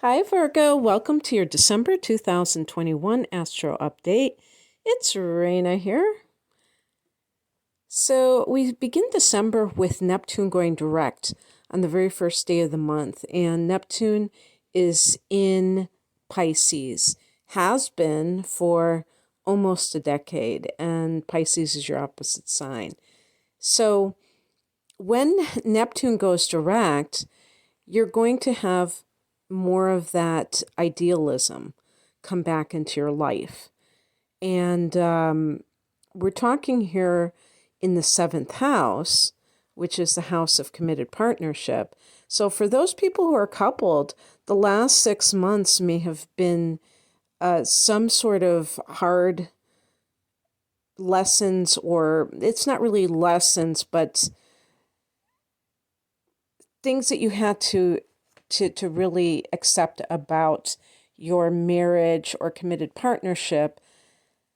Hi, Virgo. Welcome to your December 2021 Astro Update. It's Raina here. So, we begin December with Neptune going direct on the very first day of the month, and Neptune is in Pisces, has been for almost a decade, and Pisces is your opposite sign. So, when Neptune goes direct, you're going to have more of that idealism come back into your life. And we're talking here in the seventh house, which is the house of committed partnership. So for those people who are coupled, the last 6 months may have been some sort of hard lessons, or it's not really lessons, but things that you had to really accept about your marriage or committed partnership,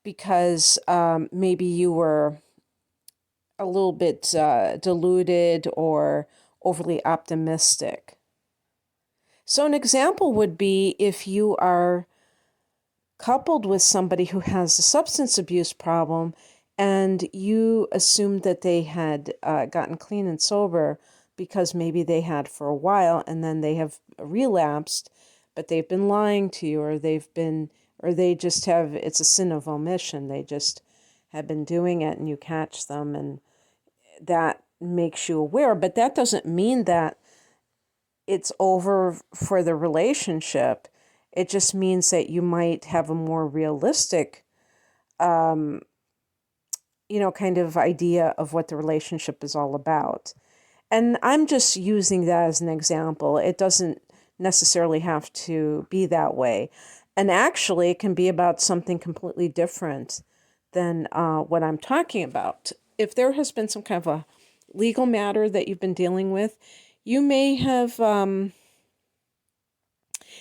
because maybe you were a little bit deluded or overly optimistic. So an example would be if you are coupled with somebody who has a substance abuse problem and you assumed that they had gotten clean and sober because maybe they had for a while and then they have relapsed, but they've been lying to you, or they just have, it's a sin of omission. They just have been doing it and you catch them, and that makes you aware. But that doesn't mean that it's over for the relationship. It just means that you might have a more realistic, kind of idea of what the relationship is all about. And I'm just using that as an example. It doesn't necessarily have to be that way. And actually, it can be about something completely different than what I'm talking about. If there has been some kind of a legal matter that you've been dealing with, you may have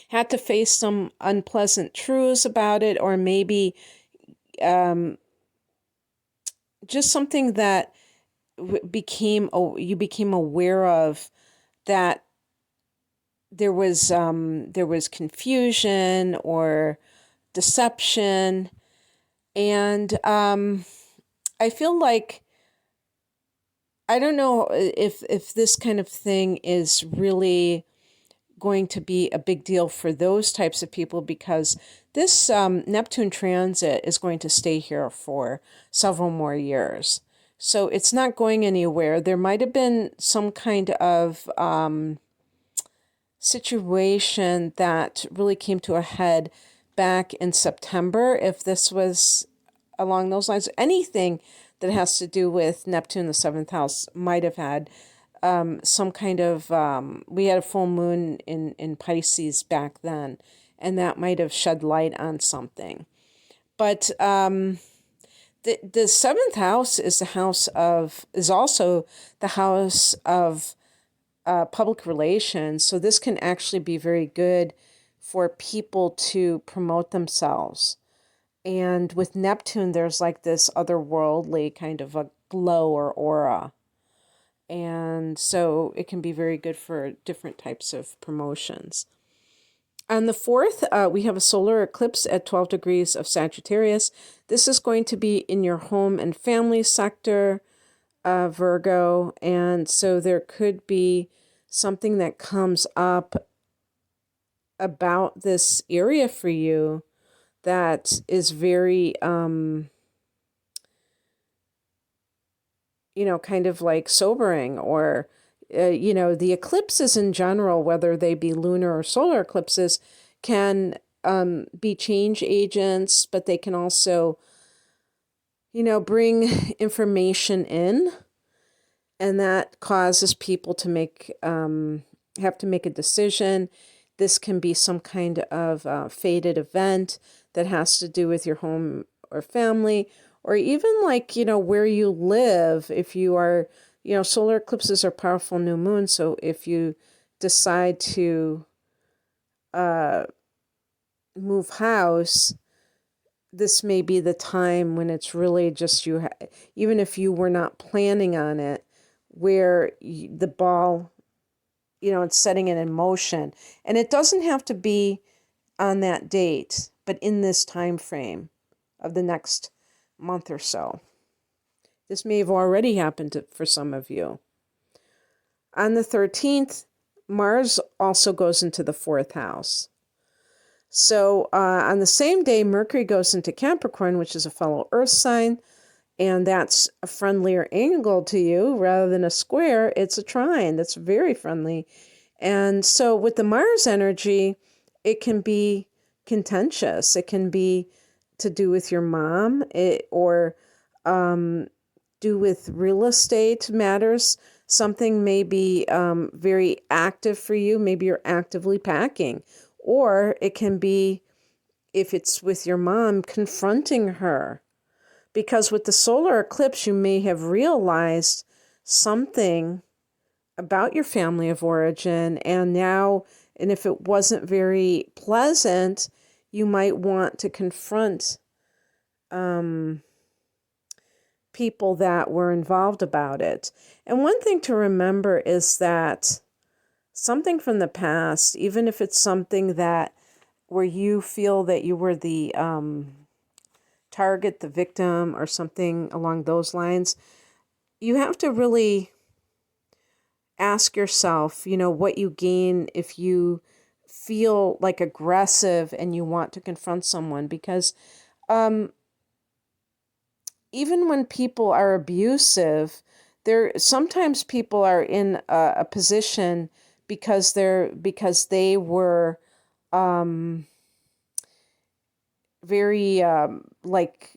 had to face some unpleasant truths about it, or maybe just something that you became aware of, that there was confusion or deception, and I feel like, I don't know if this kind of thing is really going to be a big deal for those types of people, because this Neptune transit is going to stay here for several more years. So it's not going anywhere. There might have been some kind of situation that really came to a head back in September. If this was along those lines, anything that has to do with Neptune, the seventh house, might have had some kind of, we had a full moon in Pisces back then, and that might have shed light on something. But the seventh house is also the house of public relations. So this can actually be very good for people to promote themselves. And with Neptune, there's like this otherworldly kind of a glow or aura. And so it can be very good for different types of promotions. On the 4th, we have a solar eclipse at 12 degrees of Sagittarius. This is going to be in your home and family sector, Virgo. And so there could be something that comes up about this area for you that is very, kind of like sobering, or, the eclipses in general, whether they be lunar or solar eclipses, can be change agents, but they can also, bring information in, and that causes people to have to make a decision. This can be some kind of fated event that has to do with your home or family, or even like, where you live. If you are, solar eclipses are powerful new moons. So if you decide to move house, this may be the time when it's really just even if you were not planning on it, where the ball it's setting it in motion. And it doesn't have to be on that date, but in this time frame of the next month or so. This may have already happened for some of you. On the 13th, Mars also goes into the 4th house. So on the same day, Mercury goes into Capricorn, which is a fellow Earth sign, and that's a friendlier angle to you rather than a square. It's a trine that's very friendly. And so with the Mars energy, it can be contentious. It can be to do with your mom, or do with real estate matters. Something may be very active for you. Maybe you're actively packing. Or it can be, if it's with your mom, confronting her. Because with the solar eclipse, you may have realized something about your family of origin. And if it wasn't very pleasant, you might want to confront people that were involved about it. And one thing to remember is that something from the past, even if it's something that where you feel that you were the target, the victim, or something along those lines, you have to really ask yourself, what you gain if you feel like aggressive and you want to confront someone. Because even when people are abusive, sometimes people are in a position because they were very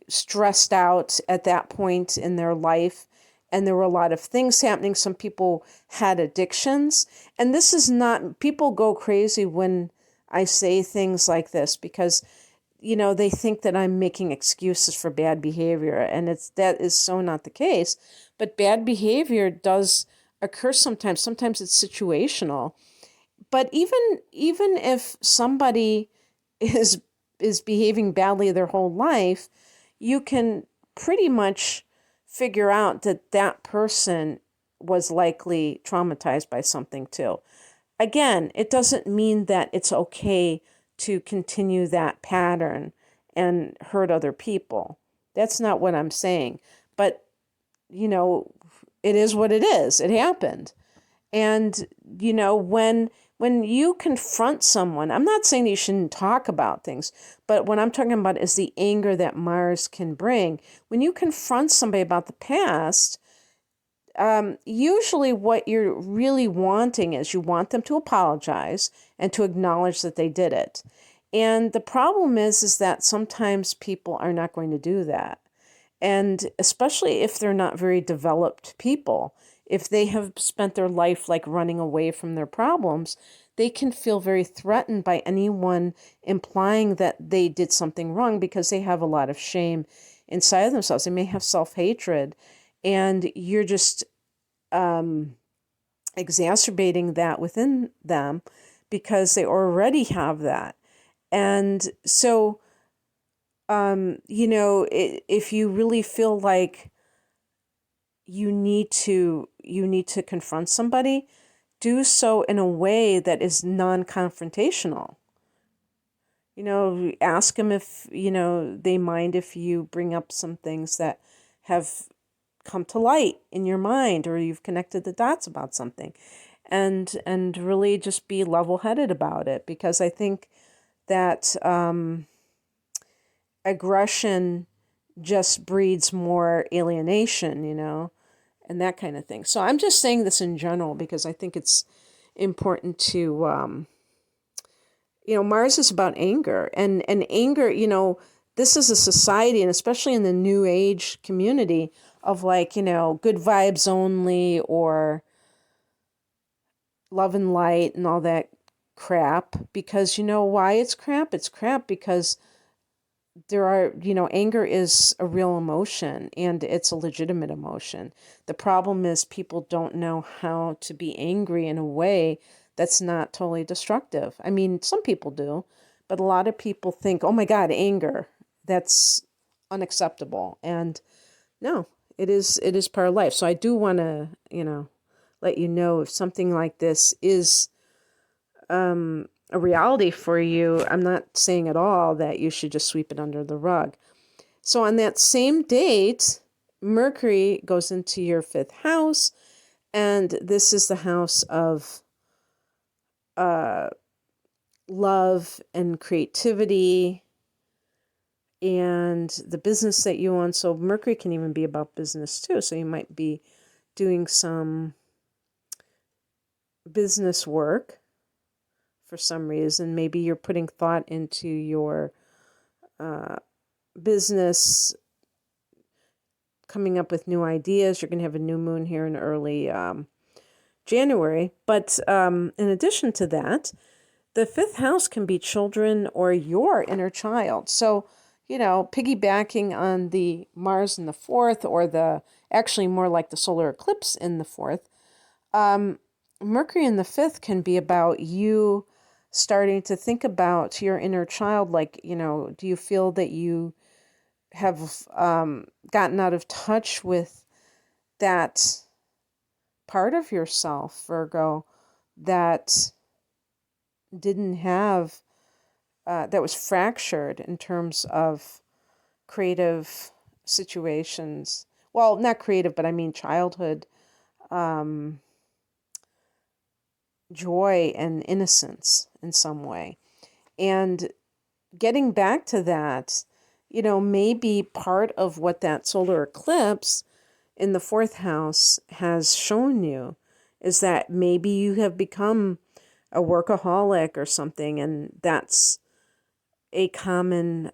stressed out at that point in their life, and there were a lot of things happening. Some people had addictions, and this is not, people go crazy when I say things like this, because they think that I'm making excuses for bad behavior, and that is so not the case. But bad behavior does occur sometimes. Sometimes it's situational. But even if somebody is behaving badly their whole life, you can pretty much figure out that person was likely traumatized by something too. Again, it doesn't mean that it's okay to continue that pattern and hurt other people. That's not what I'm saying. But, it is what it is. It happened. And, when you confront someone, I'm not saying that you shouldn't talk about things, but what I'm talking about is the anger that Mars can bring. When you confront somebody about the past, usually what you're really wanting is you want them to apologize and to acknowledge that they did it. And the problem is that sometimes people are not going to do that. And especially if they're not very developed people, if they have spent their life like running away from their problems, they can feel very threatened by anyone implying that they did something wrong, because they have a lot of shame inside of themselves. They may have self-hatred, and you're just exacerbating that within them because they already have that. And so, if you really feel like you need to confront somebody, do so in a way that is non-confrontational. Ask them if, they mind if you bring up some things that have come to light in your mind, or you've connected the dots about something, and really just be level-headed about it, because I think that aggression just breeds more alienation, and that kind of thing. So I'm just saying this in general because I think it's important to, Mars is about anger, and anger, this is a society, and especially in the New Age community, of good vibes only, or love and light and all that crap. Because why it's crap? It's crap because there are, anger is a real emotion, and it's a legitimate emotion. The problem is people don't know how to be angry in a way that's not totally destructive. I mean, some people do, but a lot of people think, oh my God, anger, that's unacceptable. And no, it is part of life. So I do want to, let you know if something like this is a reality for you. I'm not saying at all that you should just sweep it under the rug. So on that same date, Mercury goes into your 5th house, and this is the house of love and creativity and the business that you own. So Mercury can even be about business too. So you might be doing some business work for some reason. Maybe you're putting thought into your business, coming up with new ideas. You're going to have a new moon here in early January. But in addition to that, the 5th house can be children or your inner child. So, piggybacking on the Mars in the 4th, or actually more like the solar eclipse in the 4th, Mercury in the 5th can be about you starting to think about your inner child. Like, do you feel that you have gotten out of touch with that part of yourself, Virgo, that didn't have, that was fractured in terms of creative situations? Well, not creative, but I mean childhood joy and innocence in some way. And getting back to that, maybe part of what that solar eclipse in the 4th house has shown you is that maybe you have become a workaholic or something, and that's a common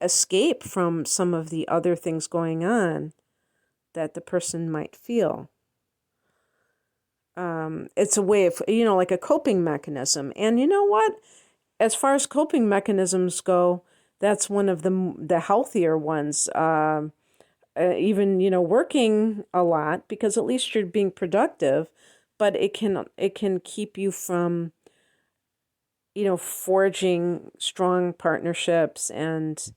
escape from some of the other things going on that the person might feel. It's a way of, like a coping mechanism. And you know what? As far as coping mechanisms go, that's one of the healthier ones. Even, working a lot, because at least you're being productive, but it can keep you from, forging strong partnerships and,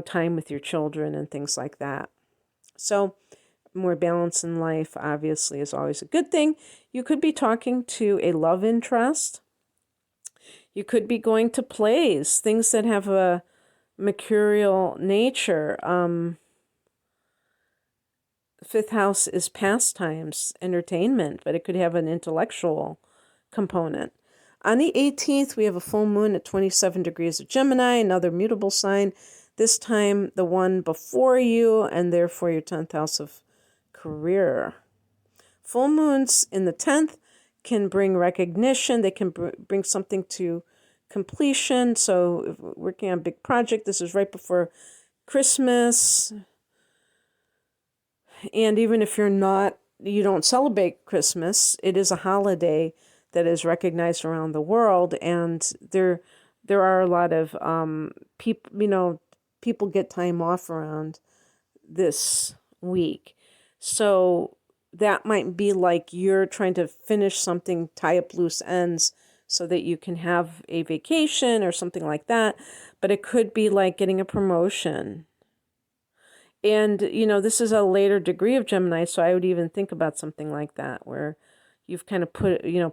time with your children and things like that. So more balance in life, obviously, is always a good thing. You could be talking to a love interest. You could be going to plays, things that have a mercurial nature. 5th house is pastimes, entertainment, but it could have an intellectual component. On the 18th, we have a full moon at 27 degrees of Gemini, another mutable sign, this time the one before you, and therefore your 10th house of career. Full moons in the 10th can bring recognition. They can bring something to completion. So if we're working on a big project, this is right before Christmas. And even if you don't celebrate Christmas, it is a holiday that is recognized around the world. And there are a lot of people get time off around this week. So that might be like you're trying to finish something, tie up loose ends so that you can have a vacation or something like that. But it could be like getting a promotion. And, this is a later degree of Gemini, so I would even think about something like that, where you've kind of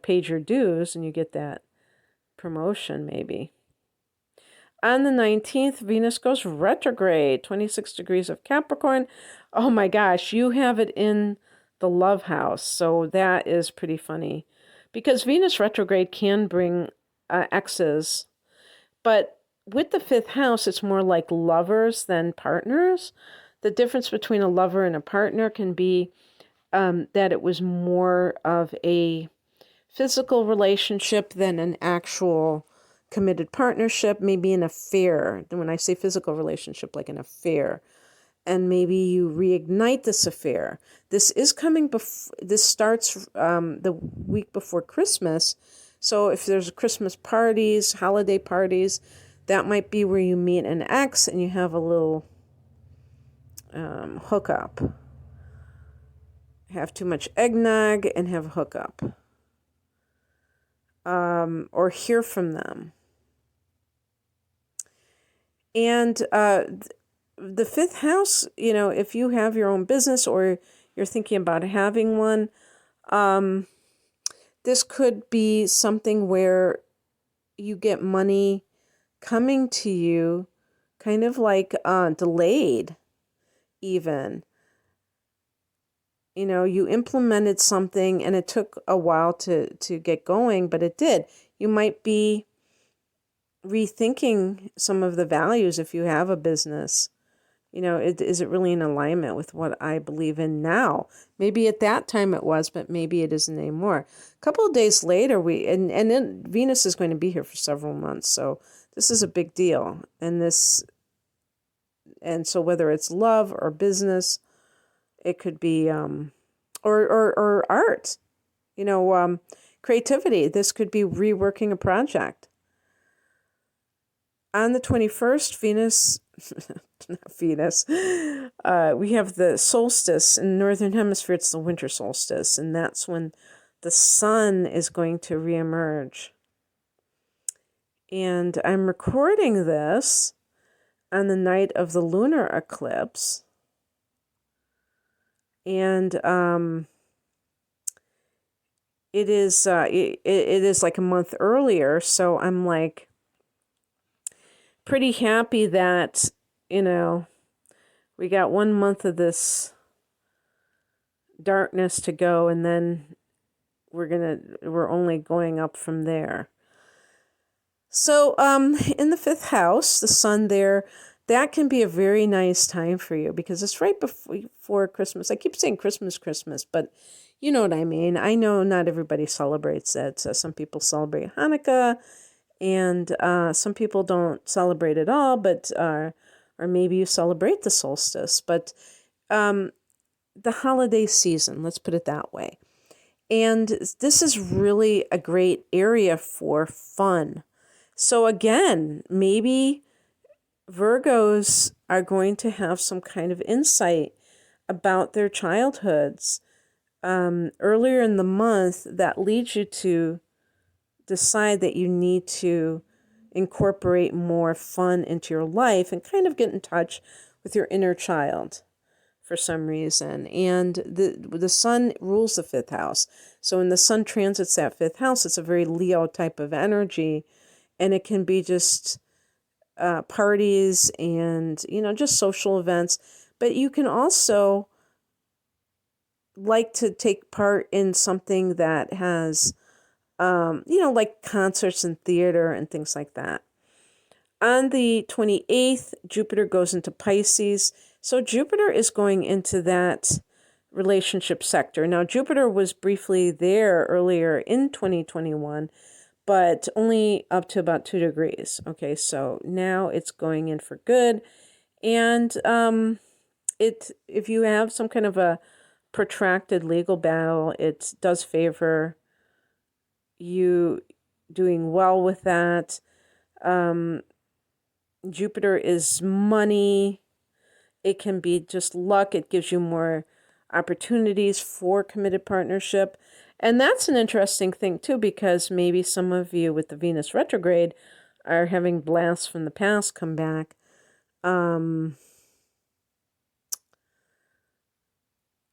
paid your dues and you get that promotion maybe. On the 19th, Venus goes retrograde, 26 degrees of Capricorn. Oh my gosh, you have it in the love house. So that is pretty funny, because Venus retrograde can bring exes. But with the 5th house, it's more like lovers than partners. The difference between a lover and a partner can be that it was more of a physical relationship than an actual committed partnership, maybe an affair. When I say physical relationship, like an affair, and maybe you reignite this affair. This is coming this starts the week before Christmas. So if there's Christmas parties, holiday parties, that might be where you meet an ex and you have a little hookup. Have too much eggnog and have a hookup. Or hear from them. And the 5th house, if you have your own business or you're thinking about having one. This could be something where you get money coming to you kind of like delayed even. You know, you implemented something and it took a while to get going, but it did. You might be rethinking some of the values if you have a business. You know, is it really in alignment with what I believe in now? Maybe at that time it was, but maybe it isn't anymore. A couple of days later, and then Venus is going to be here for several months, so this is a big deal. And so whether it's love or business, it could be or art, you know, creativity. This could be reworking a project. On the 21st, we have the solstice. In the Northern Hemisphere, it's the winter solstice, and that's when the sun is going to reemerge. And I'm recording this on the night of the lunar eclipse. And it is like a month earlier, so I'm like pretty happy that, you know, we got 1 month of this darkness to go, and then we're only going up from there. So in the 5th house, the sun there, that can be a very nice time for you because it's right before Christmas. I keep saying Christmas, but you know what I mean. I know not everybody celebrates it. So some people celebrate Hanukkah, and some people don't celebrate at all, but or maybe you celebrate the solstice. But the holiday season, let's put it that way. And this is really a great area for fun. So again, maybe Virgos are going to have some kind of insight about their childhoods earlier in the month that leads you to decide that you need to incorporate more fun into your life and kind of get in touch with your inner child for some reason. And the sun rules the 5th house. So when the sun transits that 5th house, it's a very Leo type of energy, and it can be just parties and, you know, just social events. But you can also like to take part in something that has, you know, like concerts and theater and things like that. On the 28th, Jupiter goes into Pisces. So Jupiter is going into that relationship sector. Now, Jupiter was briefly there earlier in 2021, but only up to about 2 degrees. Okay, so now it's going in for good. And if you have some kind of a protracted legal battle, it does favor you doing well with that. Jupiter is money. It can be just luck. It gives you more opportunities for committed partnership. And that's an interesting thing too, because maybe some of you with the Venus retrograde are having blasts from the past come back.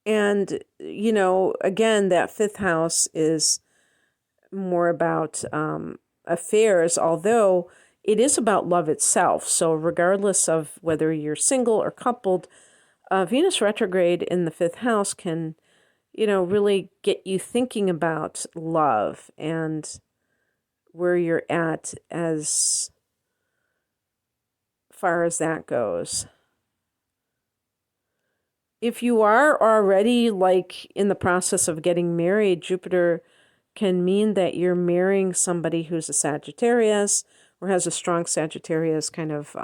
And, you know, again, that 5th house is more about affairs, although it is about love itself. So regardless of whether you're single or coupled, Venus retrograde in the 5th house can, you know, really get you thinking about love and where you're at as far as that goes. If you are already like in the process of getting married, Jupiter can mean that you're marrying somebody who's a Sagittarius or has a strong Sagittarius kind of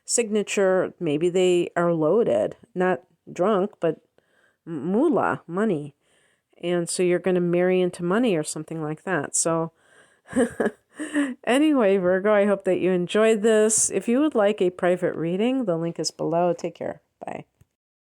signature. Maybe they are loaded, not drunk, but moolah, money. And so you're going to marry into money or something like that. So anyway, Virgo, I hope that you enjoyed this. If you would like a private reading, the link is below. Take care. Bye.